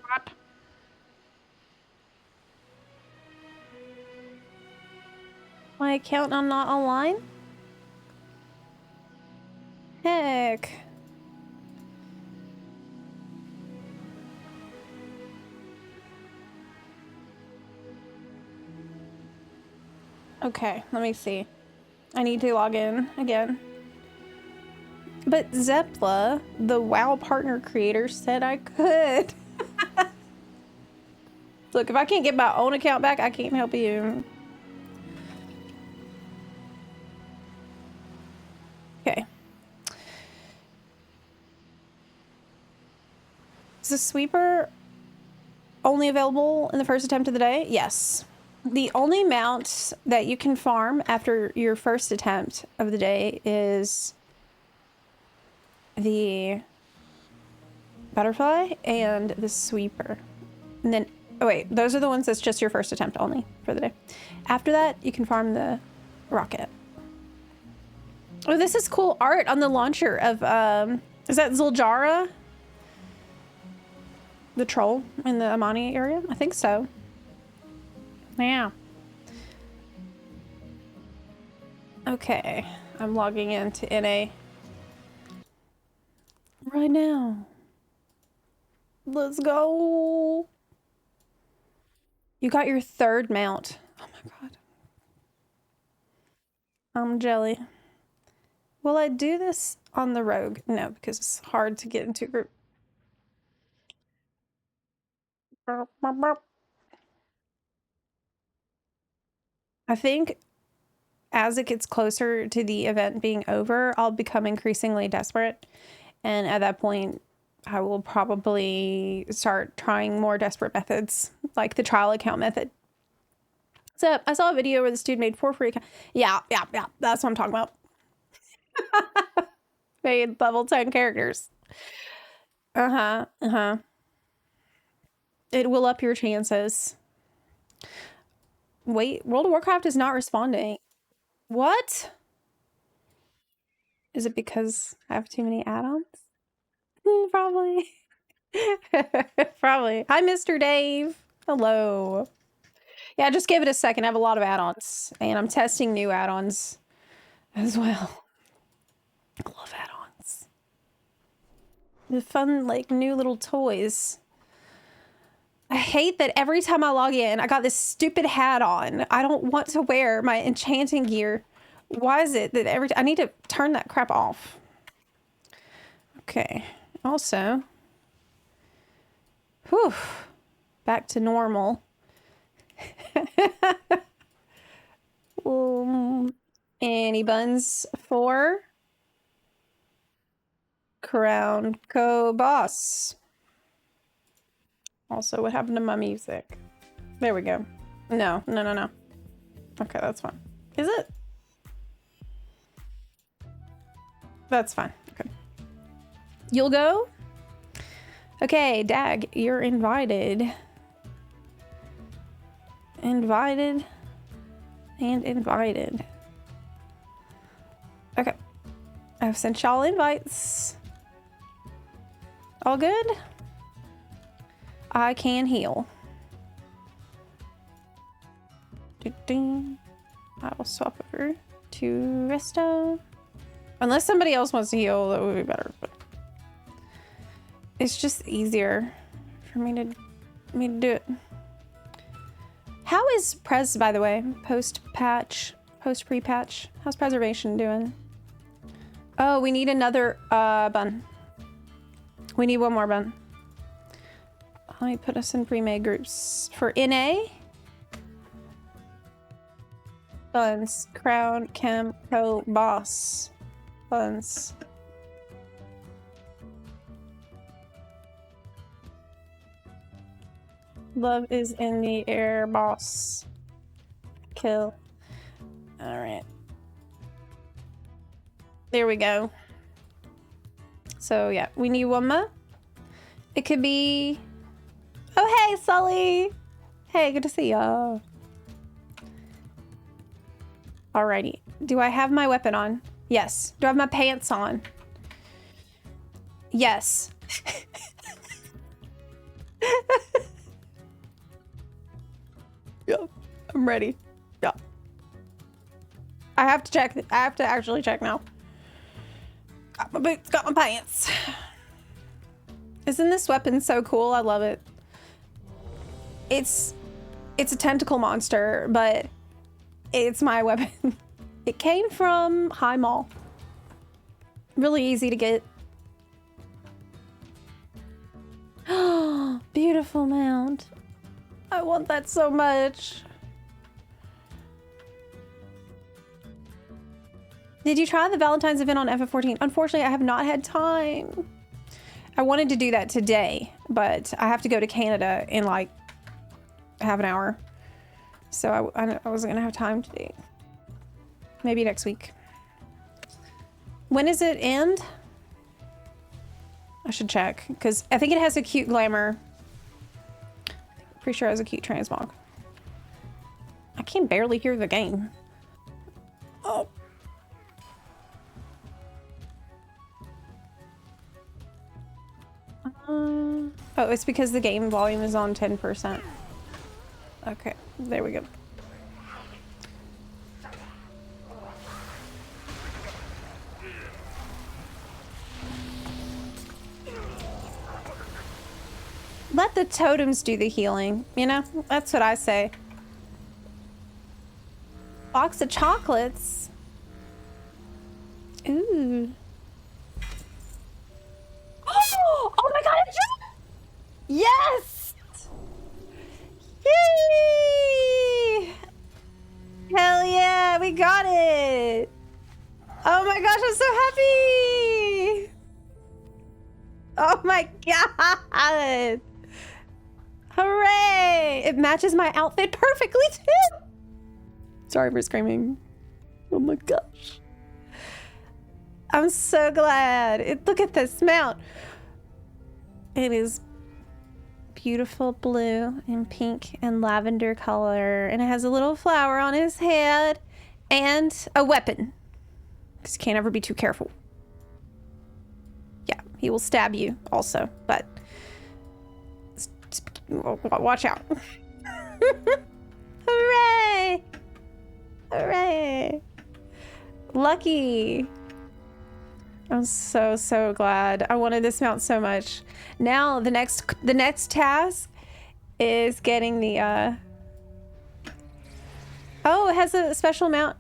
What? My account, I'm not online? Heck. Okay, let me see. I need to log in again. But Zepla, the WoW partner creator, said I could. Look, if I can't get my own account back, I can't help you. Okay. Is the sweeper only available in the first attempt of the day? Yes. The only mount that you can farm after your first attempt of the day is the butterfly and the sweeper. And then, oh wait, those are the ones that's just your first attempt only for the day. After that, you can farm the rocket. Oh, this is cool art on the launcher of, is that Zuljara? The troll in the Amani area? I think so. Yeah. Okay, I'm logging into NA right now. Let's go. You got your third mount. Oh my god. I'm jelly. Will I do this on the rogue? No, because it's hard to get into group. I think as it gets closer to the event being over, I'll become increasingly desperate. And at that point, I will probably start trying more desperate methods, like the trial account method. So I saw a video where this dude made 4 free accounts. Yeah. That's what I'm talking about. Made level 10 characters. It will up your chances. Wait, World of Warcraft is not responding. What? Is it because I have too many add-ons? Probably. Probably. Hi, Mr. Dave. Hello. Yeah, just give it a second. I have a lot of add-ons, and I'm testing new add-ons as well. I love add-ons. The fun, like, new little toys. I hate that every time I log in, I got this stupid hat on. I don't want to wear my enchanting gear. Why is it that I need to turn that crap off? Okay. Also, whew, back to normal. Any buns for Crown Co-Boss? Also, what happened to my music? There we go. No. Okay, that's fine. Is it? That's fine. Okay. You'll go? Okay, Dag, you're invited. Invited. And invited. Okay. I've sent y'all invites. All good? I can heal. I will swap over to Resto. Unless somebody else wants to heal, that would be better. But it's just easier for me to do it. How is Pres, by the way? Post-patch, post-pre-patch. How's preservation doing? Oh, we need another bun. We need one more bun. Let me put us in pre-made groups. For NA, buns, Crown, Chem, Co, Boss, buns. Love is in the air, boss. Kill. All right. There we go. So yeah, we need one more. It could be... Oh, hey, Sully. Hey, good to see ya. Alrighty. Do I have my weapon on? Yes. Do I have my pants on? Yes. Yep. I'm ready. Yeah. I have to check. I have to actually check now. Got my boots, got my pants. Isn't this weapon so cool? I love it. It's a tentacle monster, but it's my weapon. It came from High Mall. Really easy to get. Oh, beautiful mount. I want that so much. Did you try the Valentine's event on FF14? Unfortunately, I have not had time. I wanted to do that today, but I have to go to Canada in like half an hour. So I wasn't gonna have time today. Maybe next week. When does it end? I should check, because I think it has a cute glamour. Pretty sure it has a cute transmog. I can barely hear the game. Oh. Oh, it's because the game volume is on 10%. Okay, there we go. Let the totems do the healing, you know? That's what I say. Box of chocolates. Ooh. Oh my god, it's just... Yes! Yay! Hell yeah, we got it! Oh my gosh, I'm so happy! Oh my god! Hooray! It matches my outfit perfectly too! Sorry for screaming. Oh my gosh. I'm so glad. Look at this mount. It is beautiful blue and pink and lavender color. And it has a little flower on his head and a weapon. Because you can't ever be too careful. Yeah, he will stab you also, but watch out. Hooray! Hooray! Lucky. I'm so glad. I wanted this mount so much. Now the next task is getting the, oh, it has a special mount.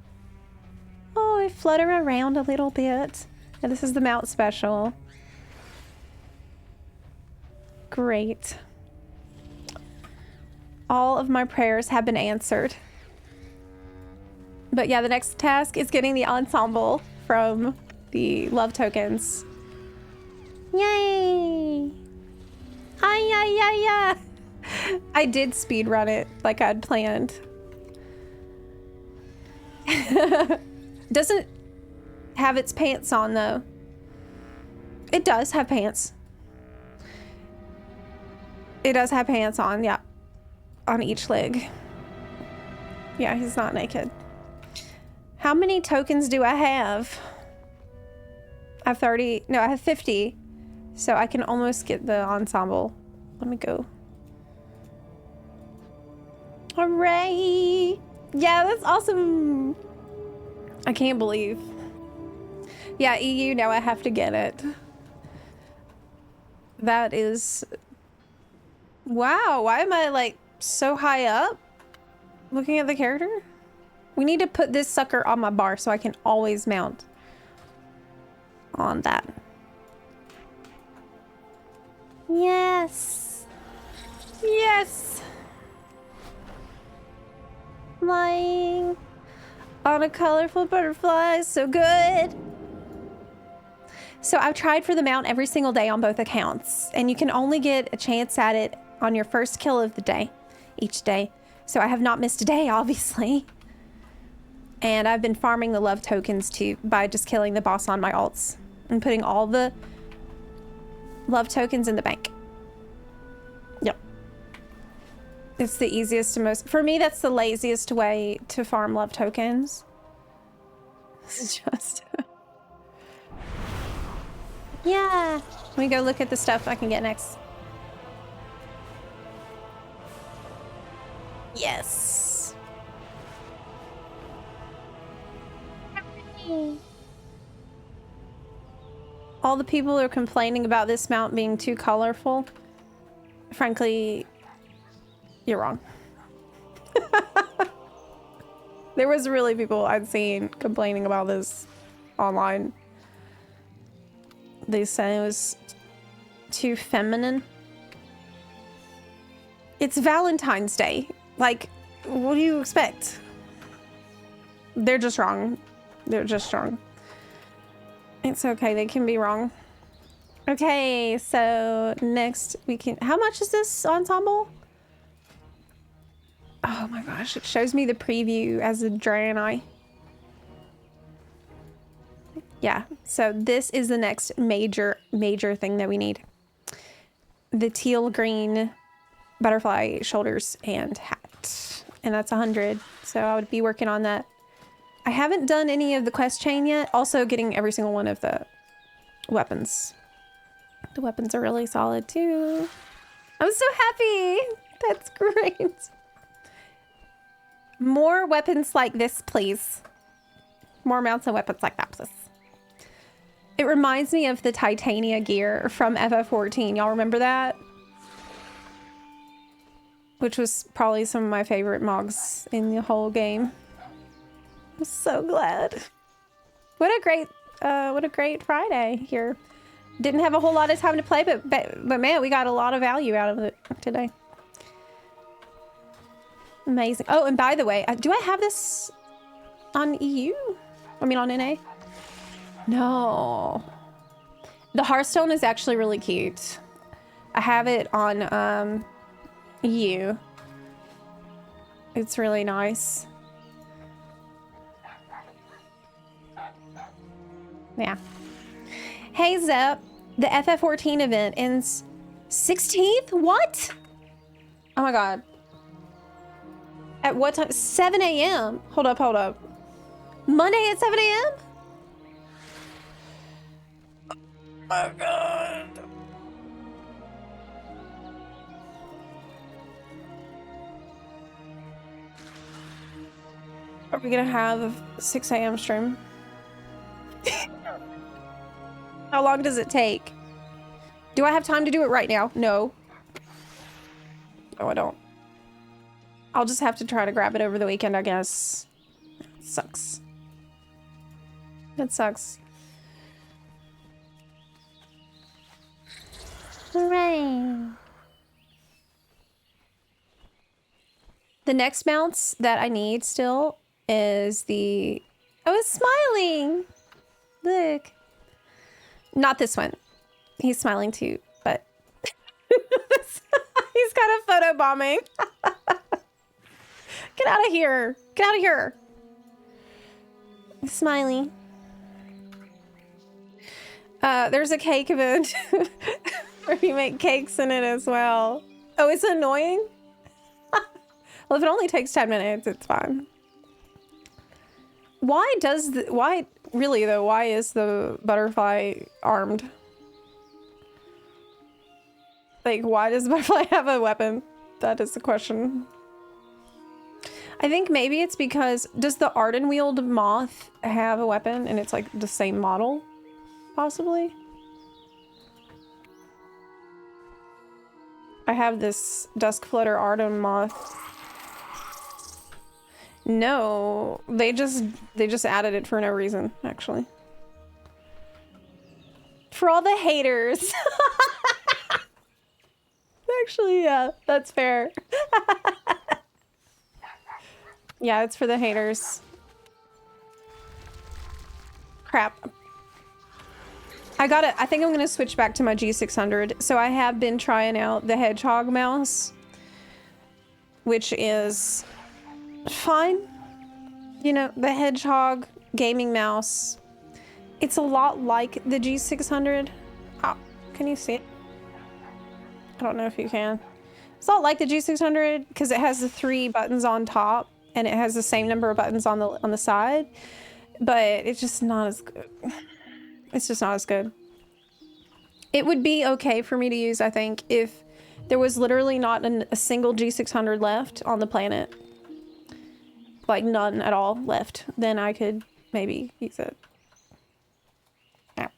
Oh, it flutter around a little bit. And this is the mount special. Great. All of my prayers have been answered. But yeah, the next task is getting the ensemble from the love tokens. Yay! Ay, ay, ay, ay. I did speedrun it like I'd planned. Doesn't have its pants on though. It does have pants. It does have pants on, yeah. On each leg. Yeah, he's not naked. How many tokens do I have? I have 30, no, I have 50. So I can almost get the ensemble. Let me go. Hooray! Yeah, that's awesome. I can't believe. Yeah, EU, now I have to get it. That is... Wow, why am I like so high up? Looking at the character? We need to put this sucker on my bar so I can always mount on that. Yes. Yes. Flying on a colorful butterfly, so good. So I've tried for the mount every single day on both accounts, and you can only get a chance at it on your first kill of the day, each day. So I have not missed a day, obviously. And I've been farming the love tokens too by just killing the boss on my alts and putting all the love tokens in the bank. Yep. It's the easiest and most, for me, that's the laziest way to farm love tokens. This is just, yeah. Let me go look at the stuff I can get next. Yes. All the people are complaining about this mount being too colorful. Frankly, you're wrong. There was really people I'd seen complaining about this online. They said it was too feminine. It's Valentine's Day. Like, what do you expect? They're just wrong. They're just wrong. It's okay, they can be wrong. Okay, so next we can... How much is this ensemble? Oh my gosh, it shows me the preview as a Draenei. Yeah, so this is the next major thing that we need. The teal green butterfly shoulders and hat. And that's 100, so I would be working on that. I haven't done any of the quest chain yet. Also getting every single one of the weapons. The weapons are really solid too. I'm so happy. That's great. More weapons like this, please. More mounts and weapons like that, please. It reminds me of the Titania gear from FF14. Y'all remember that? Which was probably some of my favorite mogs in the whole game. I'm so glad. What a great Friday here. Didn't have a whole lot of time to play, but man, we got a lot of value out of it today. Amazing. Oh, and by the way, do I have this on EU? I mean on NA? No. The Hearthstone is actually really cute. I have it on EU. It's really nice. Yeah. Hey Zep, the FF14 event ends 16th? What? Oh my god. At what time? 7 a.m. Hold up. Monday at 7 a.m.? Oh my god. Are we gonna have a 6 a.m. stream? How long does it take? Do I have time to do it right now? No. so I don't. I'll just have to try to grab it over the weekend, I guess. It sucks. It sucks. Hooray. The next mounts that I need still is the... Oh, it's smiling! Look. Not this one. He's smiling too, but... He's got a photo bombing. Get out of here. Get out of here. Smiley. There's a cake event where you make cakes in it as well. Oh, it's annoying? Well, if it only takes 10 minutes, it's fine. Why does the... Why... Really, though, why is the butterfly armed? Like, why does the butterfly have a weapon? That is the question. I think maybe it's because... Does the Ardenweald moth have a weapon? And it's, like, the same model? Possibly? I have this Dusk Flutter Arden moth. No, they just added it for no reason, actually. For all the haters. Actually, yeah, that's fair. Yeah, it's for the haters. Crap. I think I'm gonna switch back to my G600. So I have been trying out the Hedgehog mouse, which is fine. You know, the Hedgehog gaming mouse. It's a lot like the G600. Oh, can you see it? I don't know if you can. It's not like the G600 because it has the 3 buttons on top and it has the same number of buttons on the side, but it's just not as good. It's just not as good. It would be okay for me to use, I think, if there was literally not a single G600 left on the planet. Like none at all left. Then I could maybe use it. Yeah.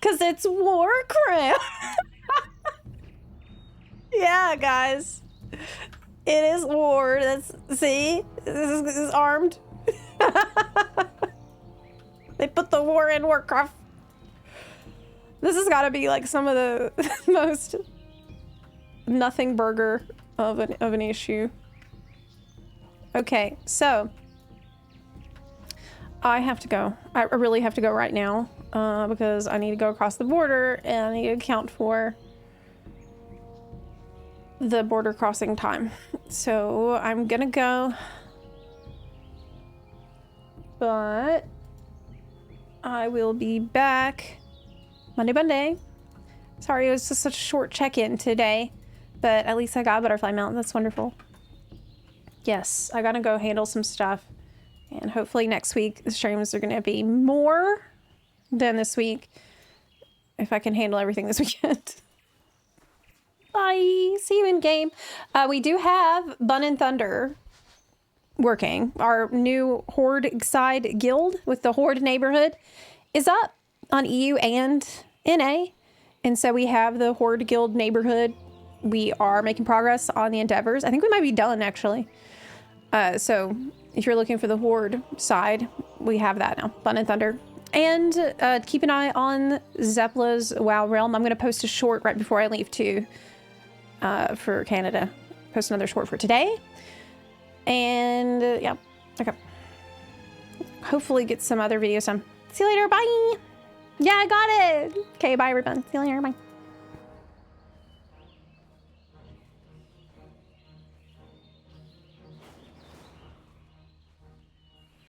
Cause it's Warcraft. Yeah, guys. It is war. See? This is armed. They put the war in Warcraft. This has got to be like some of the most nothing burger of an issue. Okay, so I have to go. I really have to go right now because I need to go across the border and I need to account for the border crossing time. So I'm gonna go, but I will be back Monday. Sorry, it was just such a short check-in today, but at least I got a butterfly mount. That's wonderful. Yes, I gotta go handle some stuff, and hopefully next week the streams are gonna be more than this week if I can handle everything this weekend. Bye. See you in game. We do have Bun and Thunder working. Our new Horde side guild with the Horde neighborhood is up on EU and NA. And so we have the Horde guild neighborhood. We are making progress on the endeavors. I think we might be done actually. So if you're looking for the Horde side, we have that now. Bun and Thunder. And keep an eye on Zepla's WoW Realm. I'm going to post a short right before I leave too. For Canada. Post another short for today. And yeah, okay. Hopefully get some other videos done. See you later, bye! Yeah, I got it! Okay, bye everyone. See you later, bye.